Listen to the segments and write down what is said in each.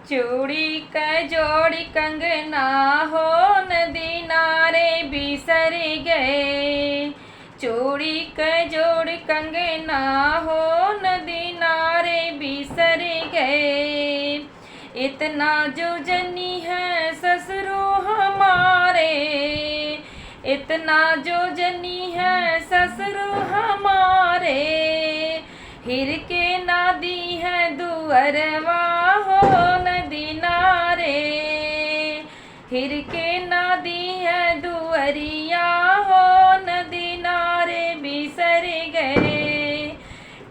चूड़ी क जोड़ी कंगना हो नदी नारे बिसर गए। चूड़ी क जोड़ी कंगना हो नदी नारे बिसर गए। इतना जो जनी है ससुरो हमारे, इतना जो जनी है ससुरो हमारे। हिर के नादी है दुअरवा हो नदी नारे। हिर के नादी है दुअरिया हो नदी नारे बिसर गए।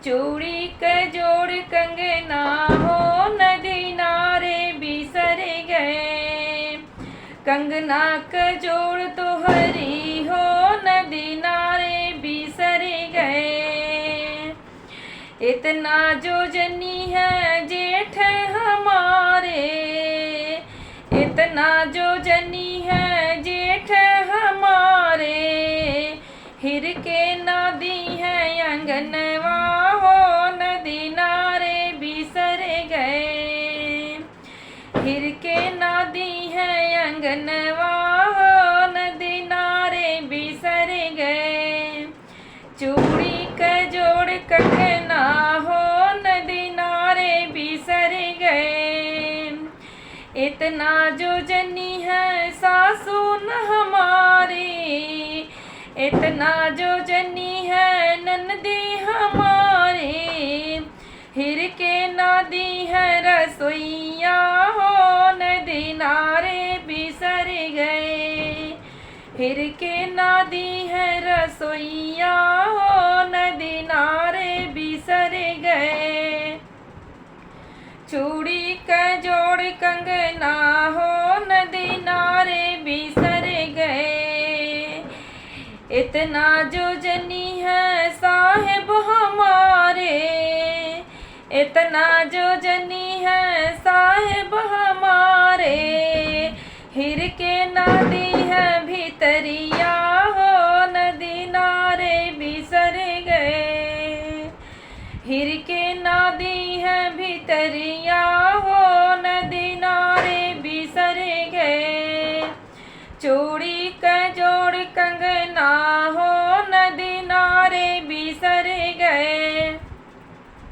चूड़ी क जोड़ कंगना हो नदी नारे बिसर गए। कंगना क जोड़ तो हरी हो नदी नारे बिसर गए। इतना जो जनी है जेठ हमारे, इतना जो जनी है जेठ हमारे। हिर के नादी है अंगनवा हो नदी नारे बिसर गए। हिर के नादी है अंगनवा हो नदी नारे बिसर गए। चूड़ी क जोड़ कंगना हो नदी नारे बिसर गए। इतना जो जनी है सासुन हमारी, इतना जो जनी है ननदी हमारी। हिर के नादी है रसोइया हो नदी नारे बिसर गए। हिर के नादी है रसोइया हो नदी नारे बिसर गए। चूड़ी क जोड़ कंगना हो नदी नारे बिसर गए। इतना जो जनी है साहेब हमारे, इतना जो जनी है साहेब हमारे। हिर के नादी